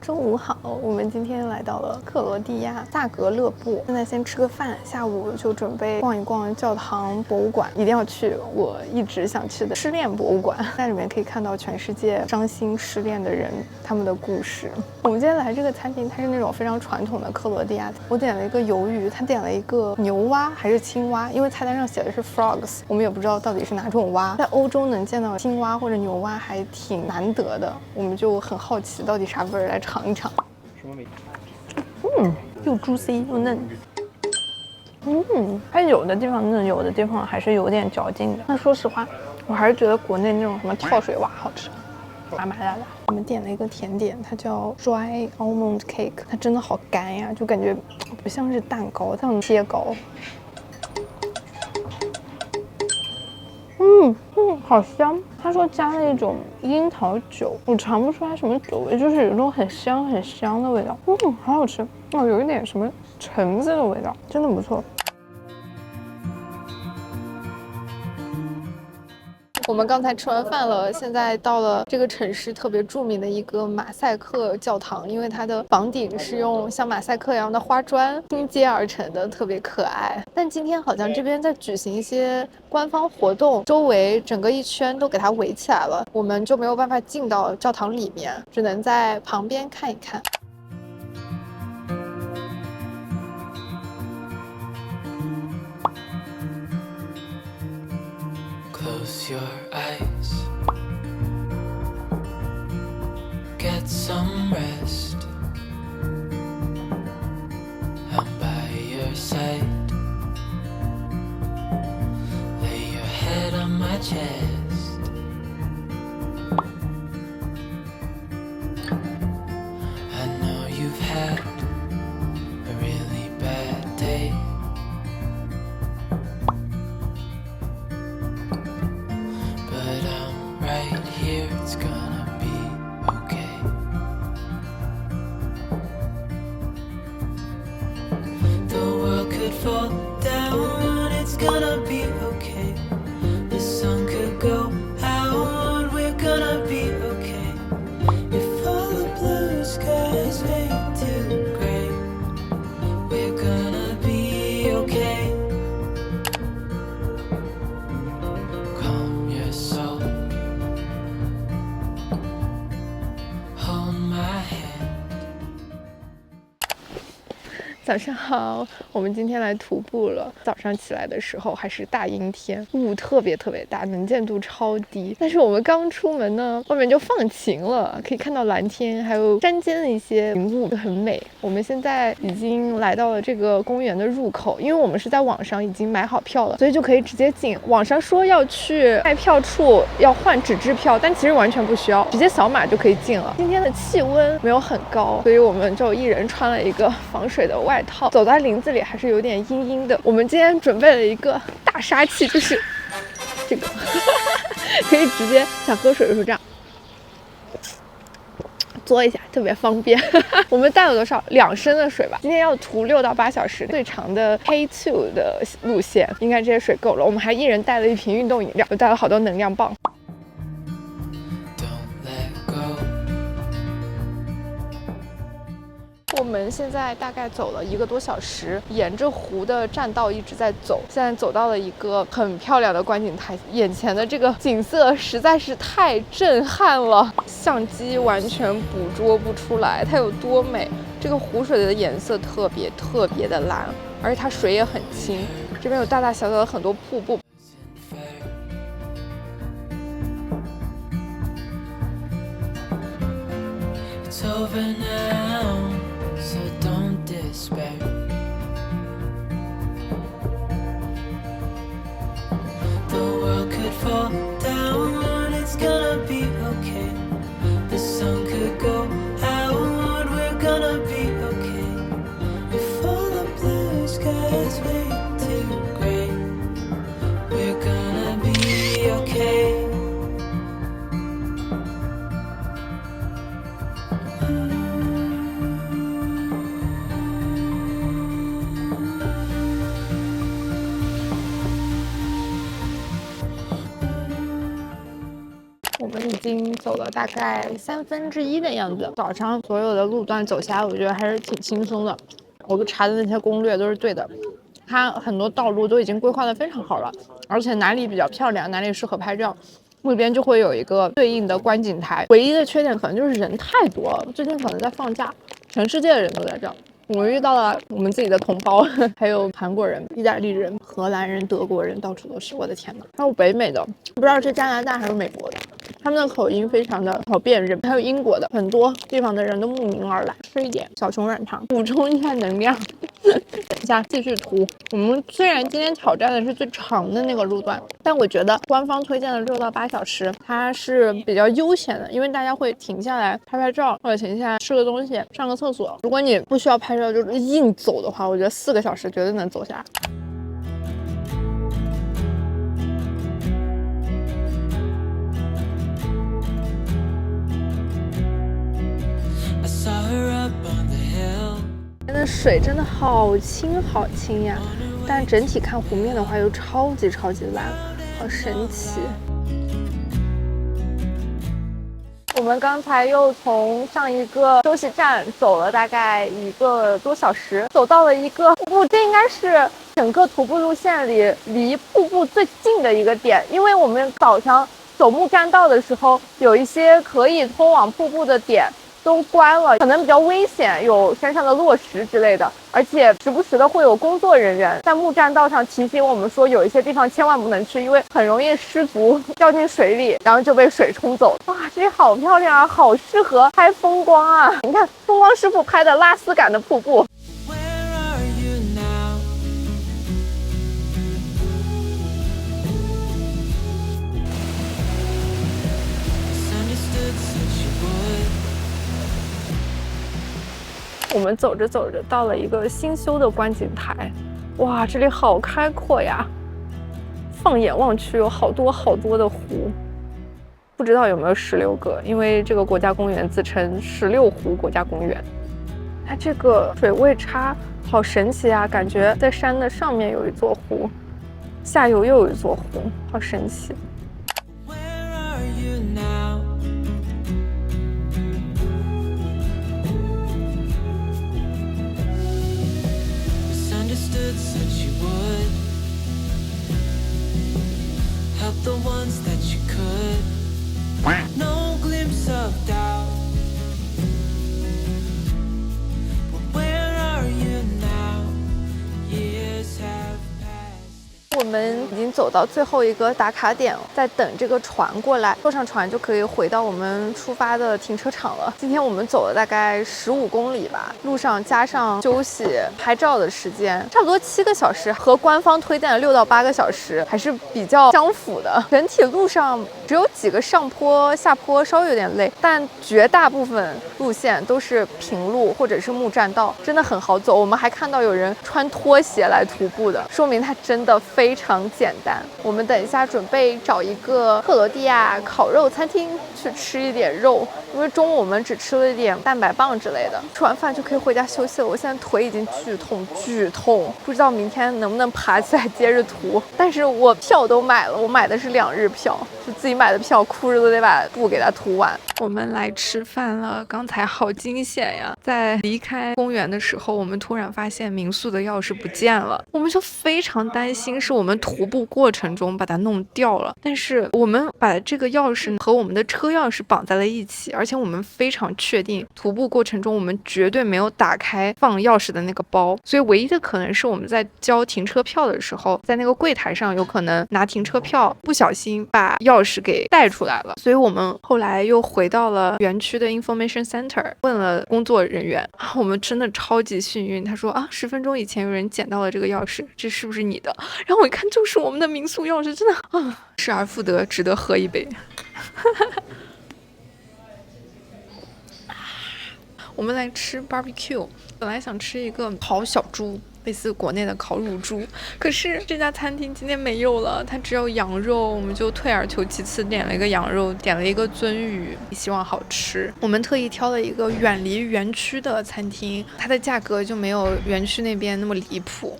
中午好，我们今天来到了克罗地亚萨格勒布，现在先吃个饭，下午就准备逛一逛教堂博物馆，一定要去我一直想去的失恋博物馆，在里面可以看到全世界伤心失恋的人他们的故事。我们今天来这个餐厅，它是那种非常传统的克罗地亚，我点了一个鱿鱼，他点了一个牛蛙还是青蛙，因为菜单上写的是 frogs， 我们也不知道到底是哪种蛙。在欧洲能见到青蛙或者牛蛙还挺难得的，我们就很好奇到底啥味儿，来尝一尝。什么味道？又 juicy 又嫩。它有的地方嫩，有的地方还是有点嚼劲的。但说实话，我还是觉得国内那种什么跳水蛙好吃。麻麻辣辣。我们点了一个甜点，它叫 dry almond cake， 它真的好干呀，就感觉不像是蛋糕，像切糕。好香。他说加了一种樱桃酒，我尝不出来什么酒味，就是有一种很香很香的味道。好好吃哦，有一点什么橙子的味道，真的不错。我们刚才吃完饭了，现在到了这个城市特别著名的一个马赛克教堂，因为它的房顶是用像马赛克一样的花砖拼接而成的，特别可爱。但今天好像这边在举行一些官方活动，周围整个一圈都给它围起来了，我们就没有办法进到教堂里面，只能在旁边看一看。Close your eyes, get some rest. I'm by your side. Lay your head on my chest. I know you've had a really bad day. Right here, it's gonna be okay. The world could fall down, it's gonna be okay. The sun could go out, we're gonna be okay. If all the blue skies fade to gray, we're gonna be okay. Calm your soul.早上好，我们今天来徒步了。早上起来的时候还是大阴天，雾特别大，能见度超低。但是我们刚出门呢，外面就放晴了，可以看到蓝天，还有山间的一些云雾，很美。我们现在已经来到了这个公园的入口，因为我们是在网上已经买好票了，所以就可以直接进。网上说要去卖票处要换纸质票，但其实完全不需要，直接扫码就可以进了。今天的气温没有很高，所以我们就一人穿了一个防水的外套，走在林子里还是有点阴阴的。我们今天准备了一个大杀器，就是这个可以直接想喝水的时候这样嘬一下，特别方便。我们带了多少？2升的水吧。今天要徒6到8小时，最长的 K2 的路线，应该这些水够了。我们还一人带了一瓶运动饮料，又带了好多能量棒。我们现在大概走了1个多小时，沿着湖的栈道一直在走，现在走到了一个很漂亮的观景台，眼前的这个景色实在是太震撼了，相机完全捕捉不出来它有多美。这个湖水的颜色特别的蓝，而且它水也很清，这边有大大小小的很多瀑布。It's over now, so don't despair. The world could fall down, it's gonna be okay. The sun could go out, we're gonna be okay. If all the blue skies fade to gray, we're gonna be okay. 走了大概1/3的样子。早上所有的路段走下来，我觉得还是挺轻松的。我查的那些攻略都是对的，它很多道路都已经规划的非常好了，而且哪里比较漂亮，哪里适合拍照，那边就会有一个对应的观景台。唯一的缺点可能就是人太多了，最近可能在放假，全世界的人都在这儿。我遇到了我们自己的同胞，还有韩国人、意大利人、荷兰人、德国人，到处都是。我的天呐，还有北美的，不知道是加拿大还是美国的，他们的口音非常的好辨认。还有英国的，很多地方的人都慕名而来。吃一点小熊软糖，补充一下能量。等一下继续涂。我们虽然今天挑战的是最长的那个路段，但我觉得官方推荐的6到8小时，它是比较悠闲的，因为大家会停下来拍拍照，或者停下来吃个东西、上个厕所。如果你不需要拍照，就是硬走的话，我觉得4个小时绝对能走下来。那水真的好清好清呀，但整体看湖面的话又超级蓝，好神奇。我们刚才又从上一个休息站走了大概1个多小时，走到了一个瀑布，这应该是整个徒步路线里离瀑布最近的一个点，因为我们早上走木栈道的时候，有一些可以通往瀑布的点都关了，可能比较危险，有山上的落石之类的，而且时不时的会有工作人员在木栈道上提醒我们说，有一些地方千万不能去，因为很容易失足掉进水里，然后就被水冲走。哇，这里好漂亮啊，好适合拍风光啊！你看，风光师傅拍的拉丝感的瀑布。我们走着走着到了一个新修的观景台，哇，这里好开阔呀！放眼望去有好多的湖，不知道有没有16个，因为这个国家公园自称16湖国家公园。它这个水位差好神奇啊，感觉在山的上面有一座湖，下游又有一座湖，好神奇。The ones that you could, no glimpse of doubt. But where are you now? Years have passed. 我们已经走到最后一个打卡点了，在等这个船过来，坐上船就可以回到我们出发的停车场了。今天我们走了大概15公里吧，路上加上休息拍照的时间，差不多7个小时，和官方推荐的6到8个小时还是比较相符的。整体路上只有几个上坡下坡稍微有点累，但绝大部分路线都是平路或者是木栈道，真的很好走。我们还看到有人穿拖鞋来徒步的，说明它真的非常简单。我们等一下准备找一个克罗地亚烤肉餐厅去吃一点肉，因为中午我们只吃了一点蛋白棒之类的，吃完饭就可以回家休息了。我现在腿已经剧痛，不知道明天能不能爬起来接着涂。但是我票都买了，我买的是2日票，就自己买的票，哭着都得把布给它涂完。我们来吃饭了，刚才好惊险呀！在离开公园的时候，我们突然发现民宿的钥匙不见了，我们就非常担心是我们徒步过程中把它弄掉了。但是我们把这个钥匙和我们的车钥匙绑在了一起，而且我们非常确定徒步过程中我们绝对没有打开放钥匙的那个包，所以唯一的可能是我们在交停车票的时候，在那个柜台上有可能拿停车票不小心把钥匙给带出来了。所以我们后来又回到了园区的 information center， 问了工作人员，我们真的超级幸运，他说10分钟以前有人捡到了这个钥匙，这是不是你的？然后我一看就是我们的民宿钥匙，真的失而复得，值得喝一杯。我们来吃 barbecue， 本来想吃一个烤小猪，类似国内的烤乳猪，可是这家餐厅今天没有了，它只有羊肉，我们就退而求其次点了一个羊肉，点了一个鳟鱼，希望好吃。我们特意挑了一个远离园区的餐厅，它的价格就没有园区那边那么离谱。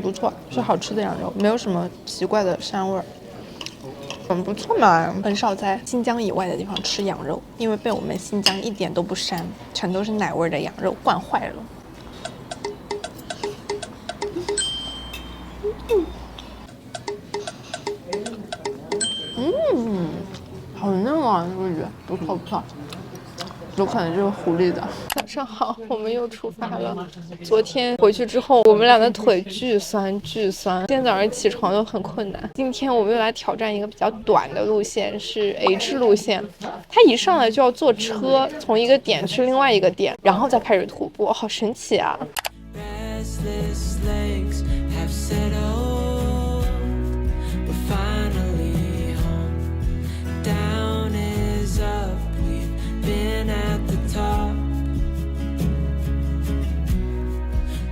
不不错，是好吃的羊肉，没有什么奇怪的膻味儿。很不错嘛，很少在新疆以外的地方吃羊肉，因为被我们新疆一点都不膻，全都是奶味的羊肉惯坏了。好嫩啊，这个鱼不错不错，有可能就是狐狸的。早上好，我们又出发了。昨天回去之后，我们俩的腿巨酸巨酸，今天早上起床都很困难。今天我们又来挑战一个比较短的路线，是 H 路线。它一上来就要坐车，从一个点去另外一个点，然后再开始徒步，好神奇啊！ Restless legs have settled. We're finally home. Down is up. We've been at the top.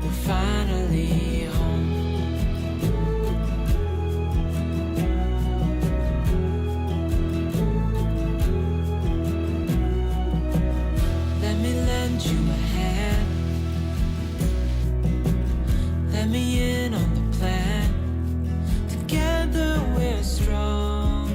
We're finally home. Let me lend you a hand. Let me in on the plan. Together we're stronger.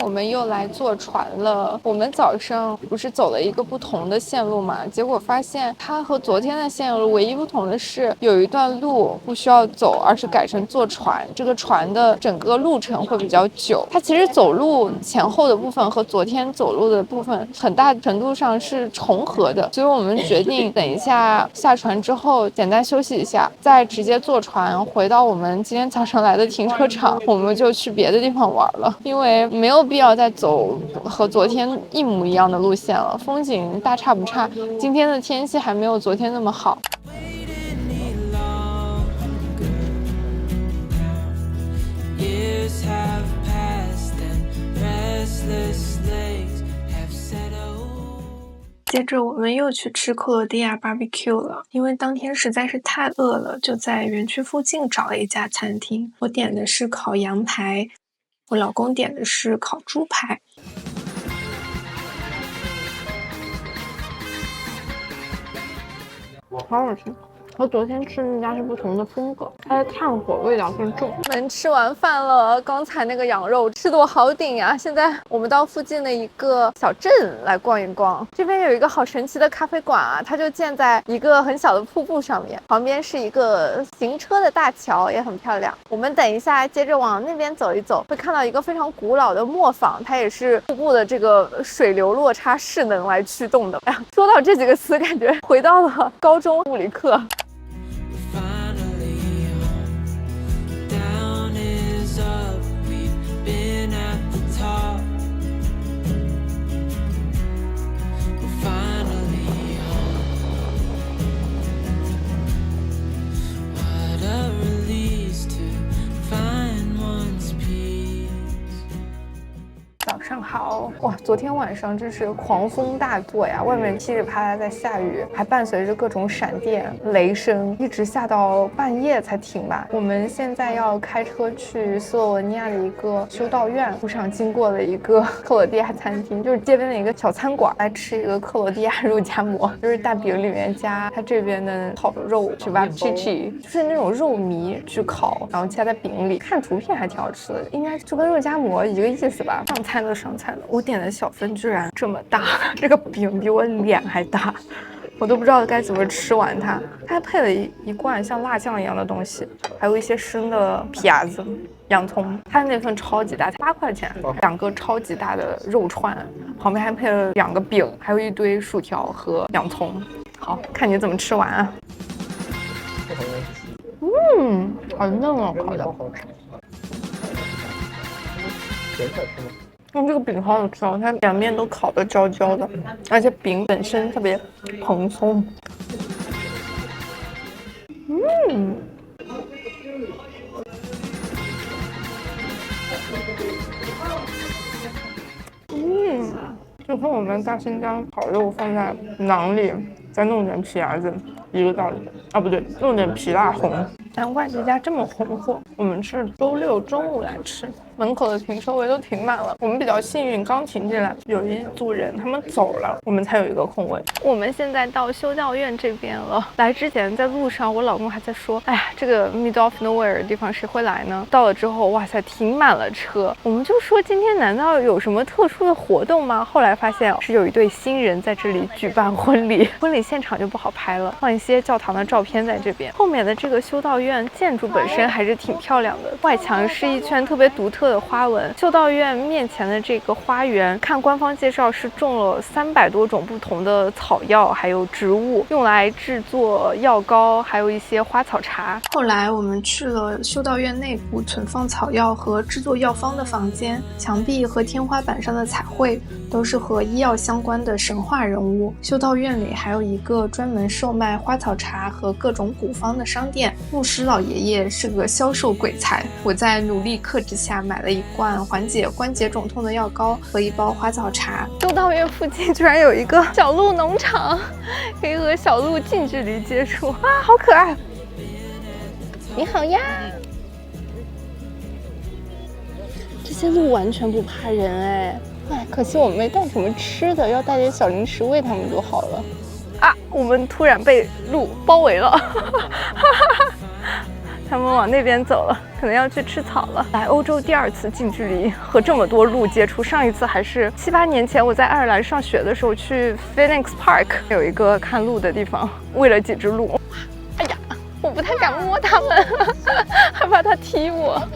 我们又来坐船了。我们早上不是走了一个不同的线路嘛，结果发现它和昨天的线路唯一不同的是，有一段路不需要走，而是改成坐船。这个船的整个路程会比较久。它其实走路前后的部分和昨天走路的部分很大程度上是重合的，所以我们决定等一下下船之后简单休息一下，再直接坐船回到我们今天早上来的停车场，我们就去别的地方玩了，因为没有必要再走和昨天一模一样的路线了，风景大差不差。今天的天气还没有昨天那么好。Waited any longer. Years have passed and restless legs have settled. 接着我们又去吃克罗地亚 barbecue 了，因为当天实在是太饿了，就在园区附近找了一家餐厅。我点的是烤羊排，我老公点的是烤猪排。好好吃，和昨天吃那家是不同的风格，它的炭火味道更重。我们吃完饭了，刚才那个羊肉吃得我好顶啊！现在我们到附近的一个小镇来逛一逛，这边有一个好神奇的咖啡馆啊，它就建在一个很小的瀑布上面，旁边是一个行车的大桥，也很漂亮。我们等一下接着往那边走一走，会看到一个非常古老的磨坊，它也是瀑布的这个水流落差势能来驱动的。哎呀，说到这几个词，感觉回到了高中物理课。We're finally home. Down is up. We've been at the top. We're finally home. What a release to find one's peace. 早上好，哇！昨天晚上真是狂风大作呀，外面噼里啪啦在下雨，还伴随着各种闪电、雷声，一直下到半夜才停吧。我们现在要开车去斯洛文尼亚的一个修道院，路上经过了一个克罗地亚餐厅，就是街边的一个小餐馆，来吃一个克罗地亚肉夹馍，就是大饼里面加它这边的烤肉，是吧 ？chichi， 就是那种肉糜去烤，然后夹在饼里，看图片还挺好吃的，应该就跟肉夹馍一个意思吧。上菜了，我点的小份居然这么大，这个饼比我脸还大，我都不知道该怎么吃完它。它还配了一罐像辣酱一样的东西，还有一些生的皮牙子、洋葱。它的那份超级大，才8块钱，2个超级大的肉串，旁边还配了2个饼，还有一堆薯条和洋葱。好，看你怎么吃完啊！好嫩哦，烤的。这个饼好好吃哦，它两面都烤得焦焦的，而且饼本身特别蓬松。就和我们大新疆烤肉放在馕里，再弄点皮牙子，一个道理啊，不对，弄点皮辣红。难怪这家这么红火。我们是周六中午来吃，门口的停车位都停满了。我们比较幸运，刚停进来有一组人，他们走了，我们才有一个空位。我们现在到修道院这边了。来之前在路上，我老公还在说，哎呀，这个 middle of nowhere 的地方谁会来呢？到了之后，哇塞，停满了车。我们就说今天难道有什么特殊的活动吗？后来发现是有一对新人在这里举办婚礼，婚礼现场就不好拍了，放一些教堂的照片在这边。后面的这个修道院建筑本身还是挺漂亮的，外墙是一圈特别独特的花纹。修道院面前的这个花园，看官方介绍是种了300多种不同的草药，还有植物，用来制作药膏，还有一些花草茶。后来我们去了修道院内部存放草药和制作药方的房间，墙壁和天花板上的彩绘都是和医药相关的神话人物。修道院里还有一个专门售卖花草茶和各种古方的商店，牧师老爷爷是个销售鬼才。我在努力克制下买了一罐缓解关节肿痛的药膏和一包花草茶。修道院附近居然有一个小鹿农场，可以和小鹿近距离接触啊，好可爱！你好呀！这些鹿完全不怕人哎，可惜我们没带什么吃的，要带点小零食喂它们就好了。啊，我们突然被鹿包围了，他们往那边走了，可能要去吃草了。来欧洲第2次近距离和这么多鹿接触，上一次还是7、8年前我在爱尔兰上学的时候去 Phoenix Park， 有一个看鹿的地方，喂了几只鹿。哎呀，我不太敢摸它们，害怕它踢我。